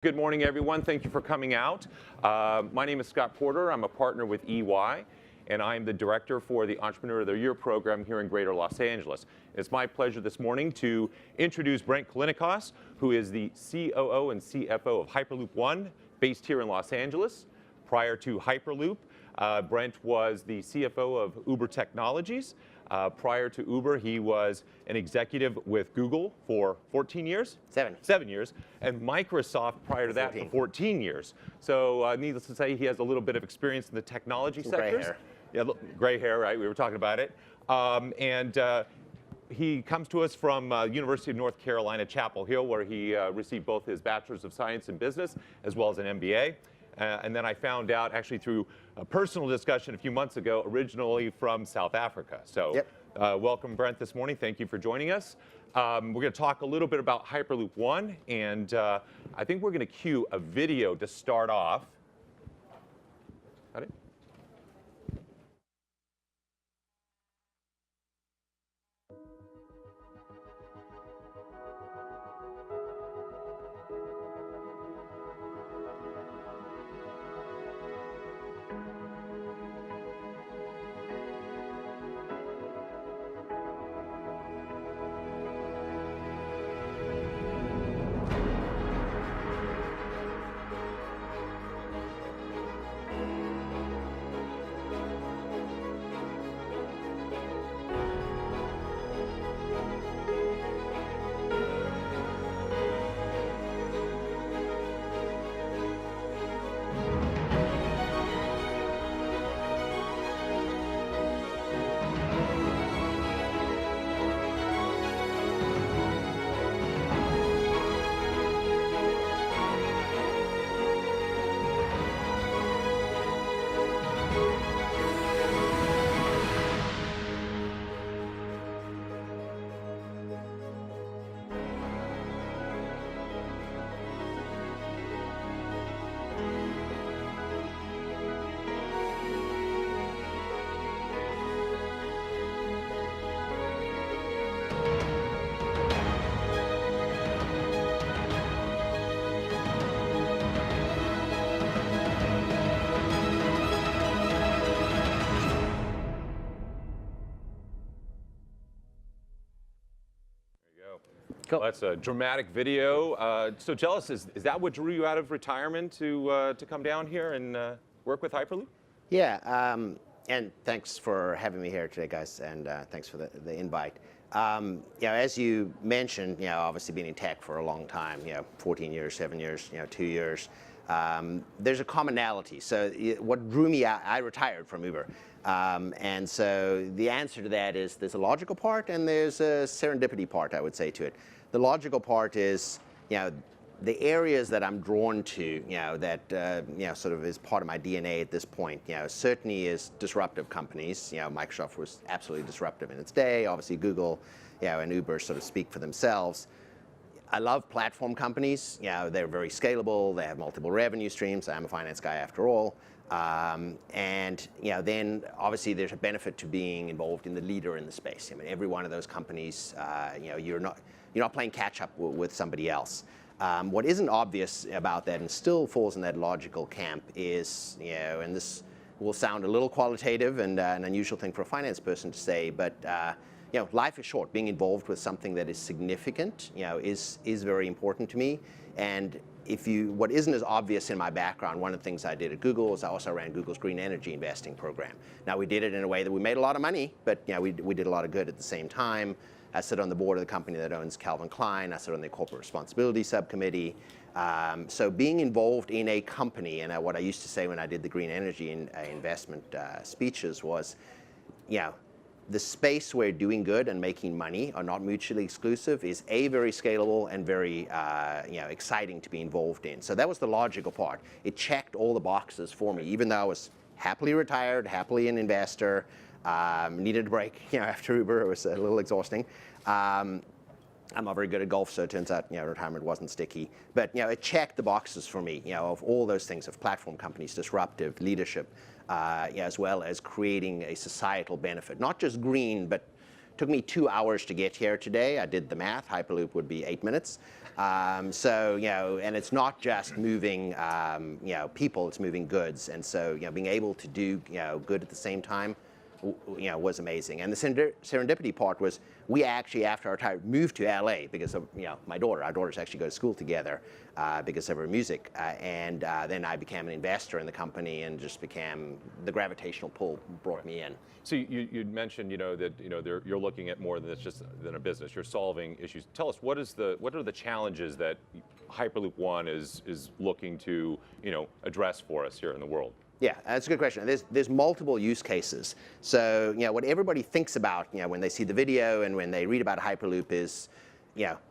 Good morning, everyone. Thank you for coming out. My name is Scott Porter. I'm a partner with EY, and I'm the director for the Entrepreneur of the Year program here in Greater Los Angeles. It's my pleasure this morning to introduce Brent Callinicos, who is the COO and CFO of Hyperloop One, based here in Los Angeles. Prior to Hyperloop, Brent was the CFO of Uber Technologies. Prior to Uber, he was an executive with Google for 14 years? 7 years. And Microsoft prior to that for 14 years. So needless to say, he has a little bit of experience in the technology sectors. Gray hair. Yeah, gray hair, right? We were talking about it. He comes to us from University of North Carolina, Chapel Hill, where he received both his Bachelor's of Science in Business as well as an MBA. And then I found out, actually through a personal discussion a few months ago, originally from South Africa. So welcome, Brent, this morning. Thank you for joining us. We're going to talk a little bit about Hyperloop One, and I think we're going to cue a video to start off. Got it? Cool. That's a dramatic video. So tell us, is that what drew you out of retirement to come down here and work with Hyperloop? Yeah, and thanks for having me here today, guys, and thanks for the invite. As you mentioned, obviously been in tech for a long time, 14 years, 7 years, 2 years. There's a commonality. So what drew me out, I retired from Uber. And so the answer to that is there's a logical part and there's a serendipity part, I would say, to it. The logical part is, the areas that I'm drawn to, that sort of is part of my DNA at this point, certainly is disruptive companies. Microsoft was absolutely disruptive in its day. Obviously, Google, and Uber sort of speak for themselves. I love platform companies. They're very scalable. They have multiple revenue streams. I'm a finance guy after all. And then obviously there's a benefit to being involved in the leader in the space. I mean, every one of those companies, you're not playing catch up with somebody else. What isn't obvious about that and still falls in that logical camp is, and this will sound a little qualitative and an unusual thing for a finance person to say, but life is short. Being involved with something that is significant, is very important to me. And what isn't as obvious in my background, one of the things I did at Google is I also ran Google's green energy investing program. Now, we did it in a way that we made a lot of money, but we did a lot of good at the same time. I sit on the board of the company that owns Calvin Klein. I sit on the corporate responsibility subcommittee. So being involved in a company, and what I used to say when I did the green energy investment speeches was, the space where doing good and making money are not mutually exclusive is very scalable and very exciting to be involved in. So that was the logical part. It checked all the boxes for me, even though I was happily retired, happily an investor, needed a break after Uber. It was a little exhausting. I'm not very good at golf, so it turns out retirement wasn't sticky. But it checked the boxes for me, of all those things, of platform companies, disruptive leadership, as well as creating a societal benefit, not just green, but Took me 2 hours to get here today. I did the math. Hyperloop would be 8 minutes. So, and it's not just moving, people, it's moving goods. And so, being able to do, good at the same time, was amazing. And the serendipity part was we actually, after our time, moved to LA because of, my daughter. Our daughters actually go to school together because of her music. And then I became an investor in the company and just became, the gravitational pull brought me in. So you'd mentioned, that you're looking at more than a business. You're solving issues. Tell us what are the challenges that Hyperloop One is looking to address for us here in the world? Yeah, that's a good question. There's multiple use cases. So what everybody thinks about when they see the video and when they read about Hyperloop is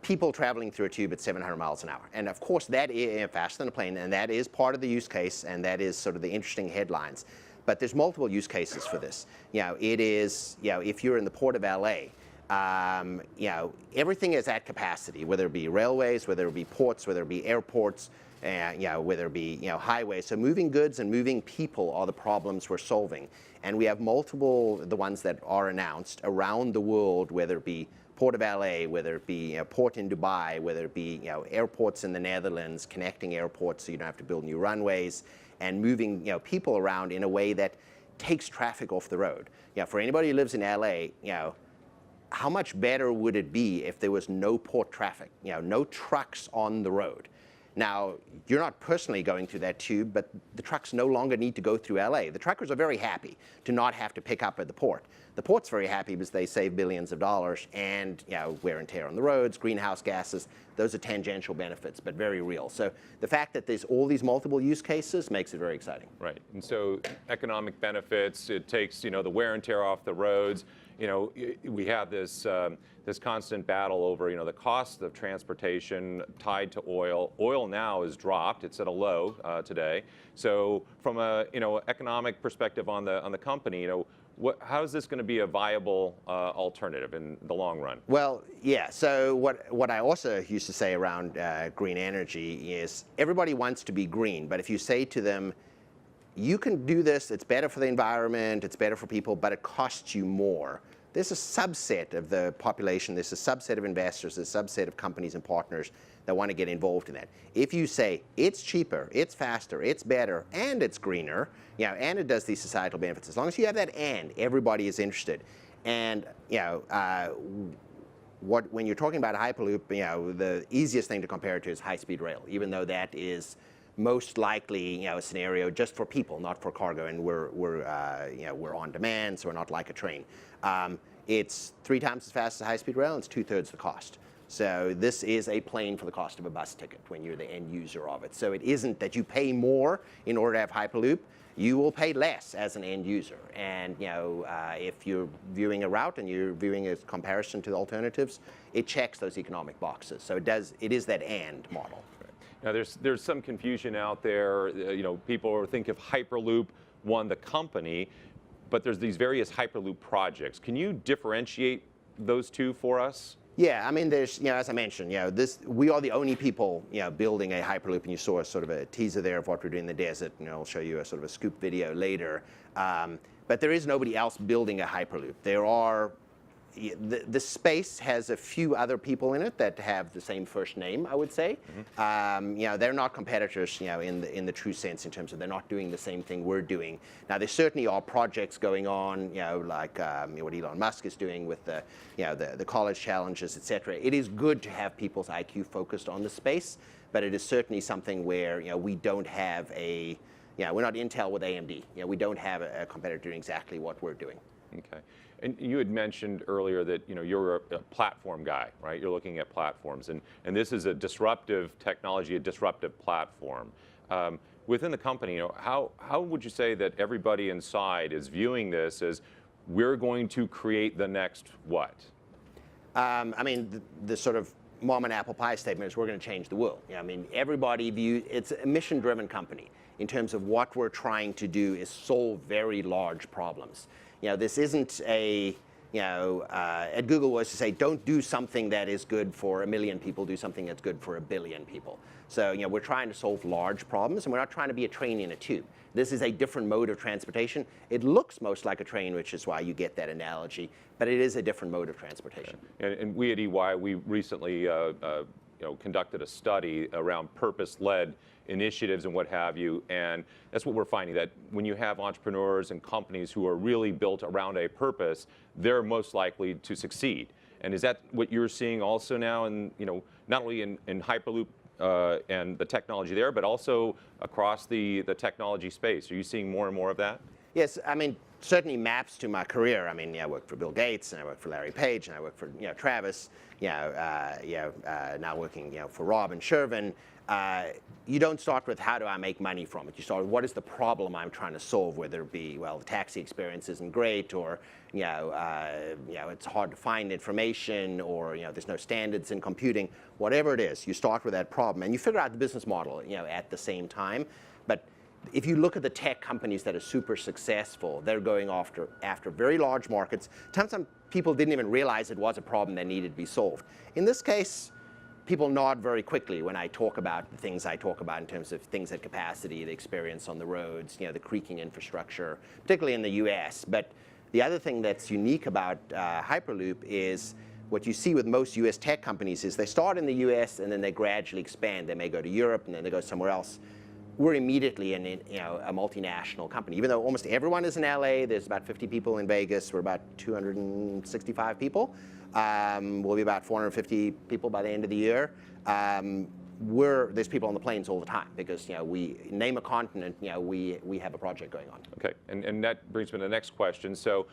people traveling through a tube at 700 miles an hour. And of course that is faster than a plane, and that is part of the use case, and that is sort of the interesting headlines. But there's multiple use cases for this. It is, if you're in the Port of LA, everything is at capacity, whether it be railways, whether it be ports, whether it be airports, whether it be highways. So moving goods and moving people are the problems we're solving. And we have multiple, the ones that are announced around the world, whether it be Port of LA, whether it be port in Dubai, whether it be airports in the Netherlands, connecting airports so you don't have to build new runways, and moving people around in a way that takes traffic off the road. For anybody who lives in LA, how much better would it be if there was no port traffic, no trucks on the road? Now, you're not personally going through that tube, but the trucks no longer need to go through LA. The truckers are very happy to not have to pick up at the port. The port's very happy because they save billions of dollars and wear and tear on the roads, greenhouse gases. Those are tangential benefits, but very real. So the fact that there's all these multiple use cases makes it very exciting. Right, and so economic benefits, it takes the wear and tear off the roads. We have this this constant battle over the cost of transportation tied to oil. Oil now is dropped; it's at a low today. So, from a economic perspective on the company, how is this going to be a viable alternative in the long run? Well, yeah. So what I also used to say around green energy is everybody wants to be green, but if you say to them, you can do this, it's better for the environment, it's better for people, but it costs you more. There's a subset of the population, there's a subset of investors, there's a subset of companies and partners that want to get involved in that. If you say it's cheaper, it's faster, it's better, and it's greener, and it does these societal benefits, as long as you have that and, everybody is interested. And when you're talking about Hyperloop, the easiest thing to compare it to is high-speed rail, even though that is most likely, a scenario just for people, not for cargo, and we're on demand, so we're not like a train. It's 3 times as fast as high-speed rail, and it's 2/3 the cost. So this is a plane for the cost of a bus ticket when you're the end user of it. So it isn't that you pay more in order to have Hyperloop. You will pay less as an end user. And if you're viewing a route and you're viewing a comparison to the alternatives, it checks those economic boxes. So it is that and model. Now, there's some confusion out there. People think of Hyperloop One, the company, but there's these various Hyperloop projects. Can you differentiate those two for us? Yeah, I mean, there's, as I mentioned, we are the only people, building a Hyperloop, and you saw sort of a teaser there of what we're doing in the desert, and I'll show you a sort of a scoop video later. But there is nobody else building a Hyperloop. There are, the space has a few other people in it that have the same first name, I would say. Mm-hmm. They're not competitors, in the true sense, in terms of they're not doing the same thing we're doing. Now, there certainly are projects going on, like what Elon Musk is doing with the college challenges, et cetera. It is good to have people's IQ focused on the space, but it is certainly something where we don't have we're not Intel with AMD. We don't have a competitor doing exactly what we're doing. Okay. And you had mentioned earlier that you're a platform guy, right? You're looking at platforms, and this is a disruptive technology, a disruptive platform. Within the company, how would you say that everybody inside is viewing this as we're going to create the next what? I mean, the sort of mom and apple pie statement is we're going to change the world. I mean, everybody views it's a mission-driven company in terms of what we're trying to do is solve very large problems. This isn't a at Google was to say, don't do something that is good for 1 million people, do something that's good for 1 billion people. So we're trying to solve large problems, and we're not trying to be a train in a tube. This is a different mode of transportation. It looks most like a train, which is why you get that analogy, but it is a different mode of transportation. And we at EY, we recently conducted a study around purpose-led initiatives and what have you, and that's what we're finding, that when you have entrepreneurs and companies who are really built around a purpose, they're most likely to succeed. And is that what you're seeing also now, in, not only in Hyperloop and the technology there, but also across the technology space? Are you seeing more and more of that? Yes, I mean, certainly maps to my career. I mean, I worked for Bill Gates, and I worked for Larry Page, and I worked for Travis. Now working for Rob and Shervin. You don't start with how do I make money from it. You start with what is the problem I'm trying to solve, whether it be, well, the taxi experience isn't great, or it's hard to find information, or there's no standards in computing. Whatever it is, you start with that problem, and you figure out the business model at the same time. But if you look at the tech companies that are super successful, they're going after very large markets. Sometimes people didn't even realize it was a problem that needed to be solved. In this case, people nod very quickly when I talk about the things I talk about in terms of things at capacity, the experience on the roads, the creaking infrastructure, particularly in the US. But the other thing that's unique about Hyperloop is what you see with most US tech companies is they start in the US and then they gradually expand. They may go to Europe and then they go somewhere else. We're immediately in a multinational company. Even though almost everyone is in LA, there's about 50 people in Vegas, we're about 265 people. We'll be about 450 people by the end of the year. There's people on the planes all the time because we name a continent, we have a project going on. Okay, and that brings me to the next question. So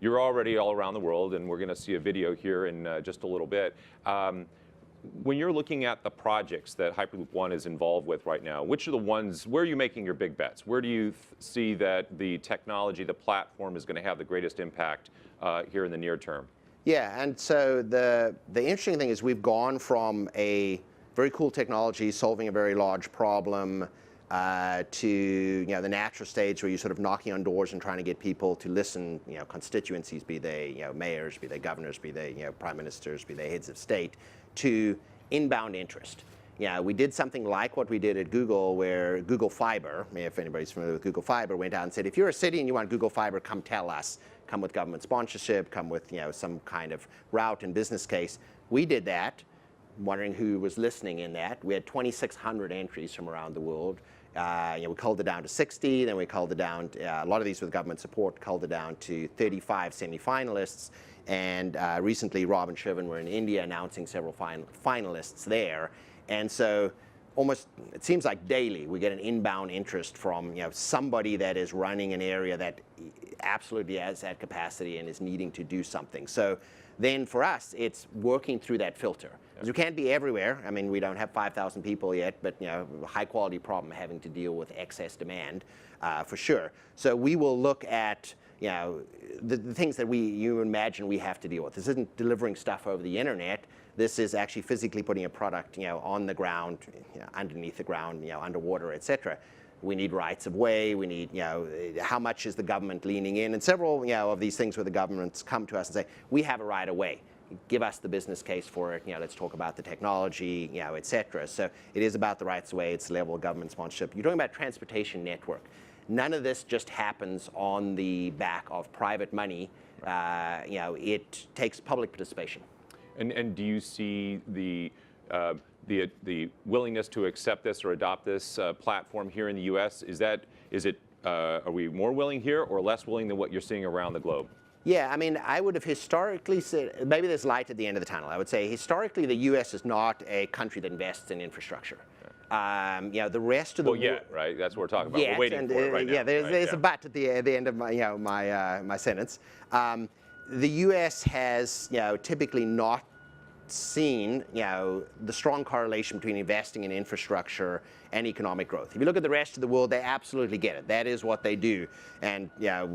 you're already all around the world, and we're going to see a video here in just a little bit. When you're looking at the projects that Hyperloop One is involved with right now, which are the ones, where are you making your big bets? Where do you see that the technology, the platform is going to have the greatest impact here in the near term? Yeah, and so the interesting thing is we've gone from a very cool technology solving a very large problem to the natural stage where you're sort of knocking on doors and trying to get people to listen, constituencies, be they mayors, be they governors, be they prime ministers, be they heads of state, to inbound interest. We did something like what we did at Google, where Google Fiber, if anybody's familiar with Google Fiber, went out and said, if you're a city and you want Google Fiber, come tell us. Come with government sponsorship, come with some kind of route and business case. We did that, wondering who was listening in that. We had 2,600 entries from around the world. We culled it down to 60, then we culled it down to, a lot of these with government support, culled it down to 35 semi-finalists. And recently, Rob and Shervin were in India announcing several finalists there. And so almost, it seems like daily, we get an inbound interest from somebody that is running an area that absolutely has that capacity and is needing to do something. So then for us, it's working through that filter. Because we can't be everywhere. I mean, we don't have 5,000 people yet, but a high quality problem having to deal with excess demand for sure. So we will look at the things that you imagine we have to deal with. This isn't delivering stuff over the internet. This is actually physically putting a product on the ground, underneath the ground, underwater, et cetera. We need rights of way. We need, how much is the government leaning in? And several, of these things where the governments come to us and say, we have a right of way. Give us the business case for it. Let's talk about the technology, et cetera. So it is about the rights of way. It's the level of government sponsorship. You're talking about transportation network. None of this just happens on the back of private money. It takes public participation. And do you see the willingness to accept this or adopt this platform here in the U.S.? Are we more willing here or less willing than what you're seeing around the globe? Yeah, I mean, I would have historically said, maybe there's light at the end of the tunnel. I would say historically the U.S. is not a country that invests in infrastructure. The rest of the world. Well, yeah, right. That's what we're talking about. We're waiting for it right now. Yeah, there's a but at the end of my my sentence. The U.S. has typically not seen the strong correlation between investing in infrastructure and economic growth. If you look at the rest of the world, they absolutely get it. That is what they do. And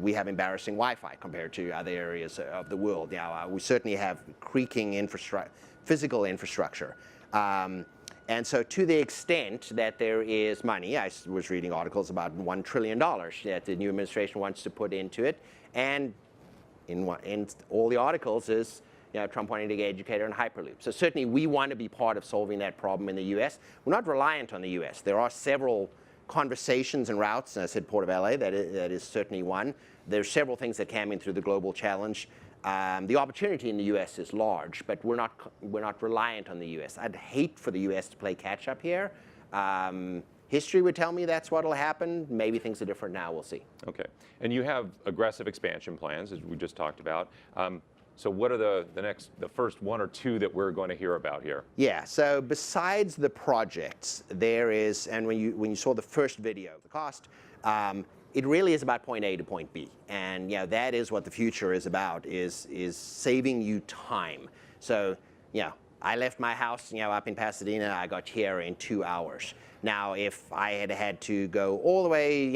we have embarrassing Wi-Fi compared to other areas of the world. We certainly have creaking physical infrastructure. And so to the extent that there is money, I was reading articles about $1 trillion that the new administration wants to put into it. And in all the articles is Trump wanting to get educated on Hyperloop. So certainly we want to be part of solving that problem in the U.S. We're not reliant on the U.S. There are several conversations and routes, and I said Port of LA, that is certainly one. There's several things that came in through the global challenge. The opportunity in the U.S. is large, but we're not reliant on the U.S. I'd hate for the U.S. to play catch up here. History would tell me that's what will happen. Maybe things are different now. We'll see. Okay. And you have aggressive expansion plans, as we just talked about. So what are the first one or two that we're going to hear about here? Yeah. So besides the projects, there is, and when you saw the first video, the cost, it really is about point A to point B, and that is what the future is about, is saving you time. So I left my house up in Pasadena. I got here in 2 hours. Now, if I had to go all the way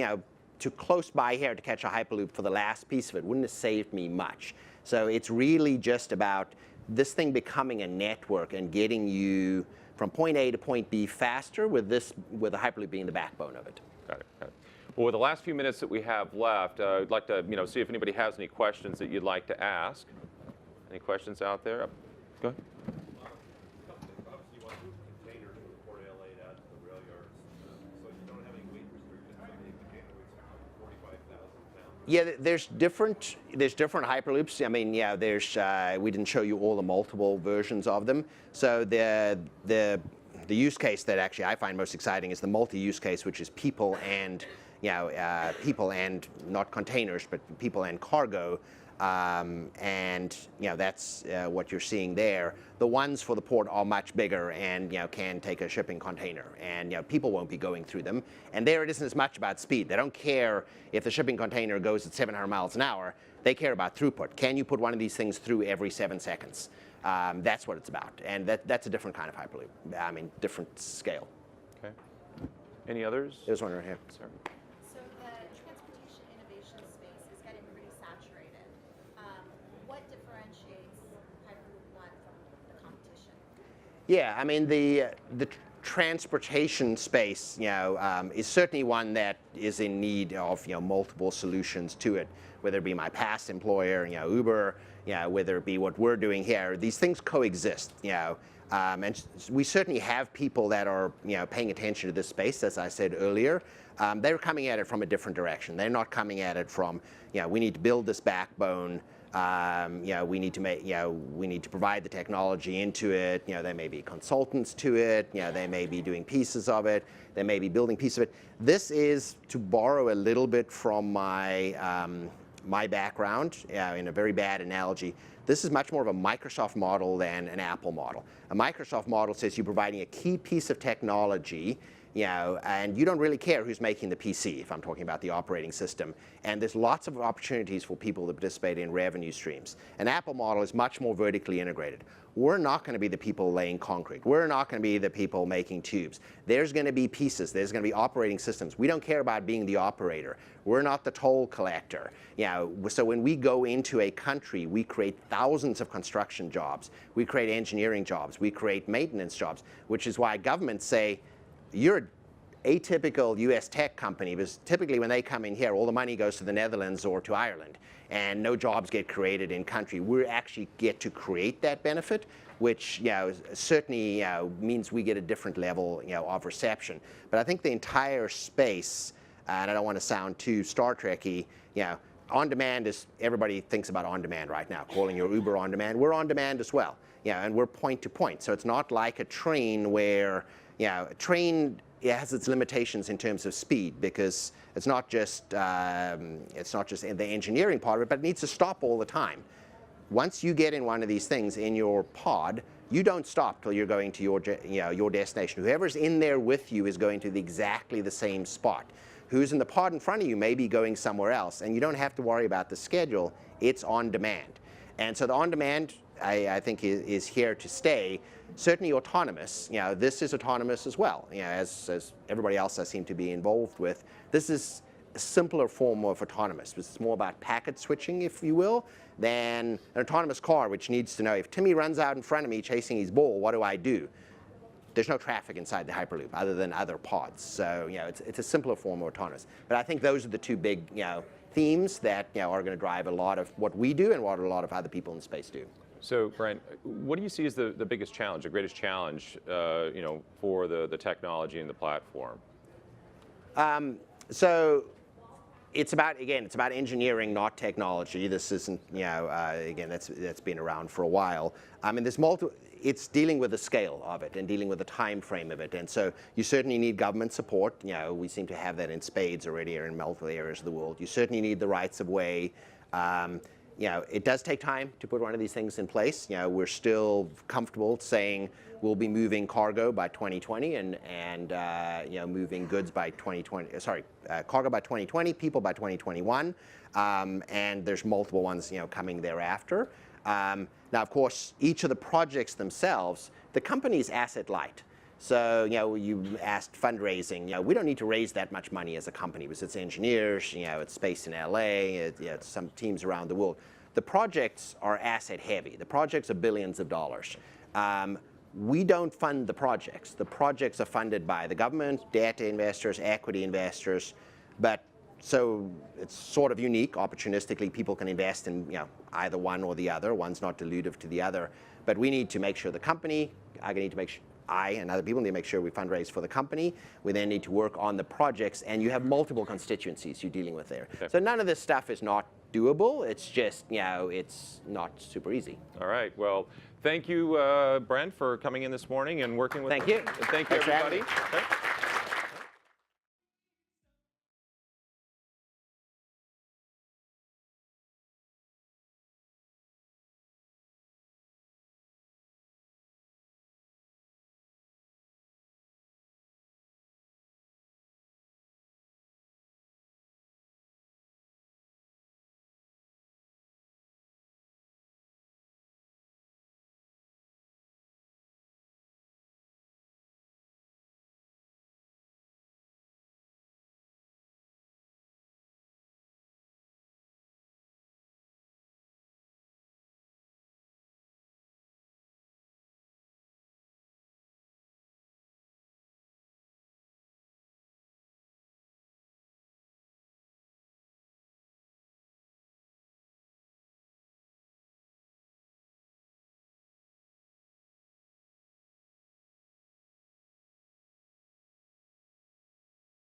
to close by here to catch a Hyperloop for the last piece of it, wouldn't have saved me much. So it's really just about this thing becoming a network and getting you from point A to point B faster, with the Hyperloop being the backbone of it. Got it. Got it. Well, with the last few minutes that we have left, I'd like to see if anybody has any questions that you'd like to ask. Any questions out there? Go ahead. Obviously, you want to move containers from the Port of LA down to the rail yards, so you don't have any weight restrictions. I mean, container weight's 45,000 pounds. Yeah, there's different Hyperloops. I mean, we didn't show you all the multiple versions of them. So the use case that actually I find most exciting is the multi-use case, which is people and people and not containers, but people and cargo. That's what you're seeing there. The ones for the port are much bigger and can take a shipping container, and people won't be going through them. And there it isn't as much about speed. They don't care if the shipping container goes at 700 miles an hour. They care about throughput. Can you put one of these things through every 7 seconds? That's what it's about, and that's a different kind of Hyperloop. I mean, different scale. Okay. Any others? There's one right here. Sorry. So the transportation innovation space is getting pretty saturated. What differentiates Hyperloop One from the competition? Yeah, I mean the transportation space, is certainly one that is in need of multiple solutions to it. Whether it be my past employer, Uber, whether it be what we're doing here, these things coexist. And we certainly have people that are paying attention to this space, as I said earlier. They're coming at it from a different direction. They're not coming at it from we need to build this backbone. We need to provide the technology into it. There may be consultants to it. They may be doing pieces of it. They may be building pieces of it. This is, to borrow a little bit from my background, in a very bad analogy, this is much more of a Microsoft model than an Apple model. A Microsoft model says you're providing a key piece of technology, and you don't really care who's making the PC, if I'm talking about the operating system. And there's lots of opportunities for people to participate in revenue streams. An Apple model is much more vertically integrated. We're not going to be the people laying concrete. We're not going to be the people making tubes. There's going to be pieces. There's going to be operating systems. We don't care about being the operator. We're not the toll collector. So when we go into a country, we create thousands of construction jobs. We create engineering jobs. We create maintenance jobs, which is why governments say, you're an atypical US tech company, because typically when they come in here, all the money goes to the Netherlands or to Ireland, and no jobs get created in country. We actually get to create that benefit, which certainly means we get a different level of reception. But I think the entire space, and I don't want to sound too Star Trek-y, on demand is, everybody thinks about on demand right now, calling your Uber on demand. We're on demand as well, and we're point to point. So it's not like a train where a train has its limitations in terms of speed, because it's not just in the engineering part of it, but it needs to stop all the time. Once you get in one of these things in your pod, you don't stop till you're going to your destination. Whoever's in there with you is going to exactly the same spot. Who's in the pod in front of you may be going somewhere else, and you don't have to worry about the schedule. It's on demand. And so the on demand, I think, is here to stay. Certainly autonomous. This is autonomous as well. As everybody else I seem to be involved with, this is a simpler form of autonomous. It's more about packet switching, if you will, than an autonomous car, which needs to know, if Timmy runs out in front of me chasing his ball, what do I do? There's no traffic inside the Hyperloop other than other pods. So it's a simpler form of autonomous. But I think those are the two big themes that are going to drive a lot of what we do and what a lot of other people in space do. So, Brent, what do you see as the biggest challenge, the greatest challenge, for the technology and the platform? So it's about engineering, not technology. This isn't, again, that's been around for a while. And there's it's dealing with the scale of it and dealing with the time frame of it. And so you certainly need government support. We seem to have that in spades already or in multiple areas of the world. You certainly need the rights of way. It does take time to put one of these things in place. We're still comfortable saying we'll be moving cargo by 2020 and moving goods by 2020. Cargo by 2020, people by 2021, and there's multiple ones coming thereafter. Now, of course, each of the projects themselves, the company's asset light. So, you asked fundraising. We don't need to raise that much money as a company because it's engineers, it's space in LA, it's some teams around the world. The projects are asset heavy. The projects are billions of dollars. We don't fund the projects. The projects are funded by the government, debt investors, equity investors, so it's sort of unique. Opportunistically, people can invest in either one or the other. One's not dilutive to the other. But we need to make sure the company, I and other people need to make sure we fundraise for the company. We then need to work on the projects, and you have multiple constituencies you're dealing with there. Okay. So none of this stuff is not doable. It's just, it's not super easy. All right. Well, thank you, Brent, for coming in this morning and working with us. Thank you. And thank you, everybody. Okay.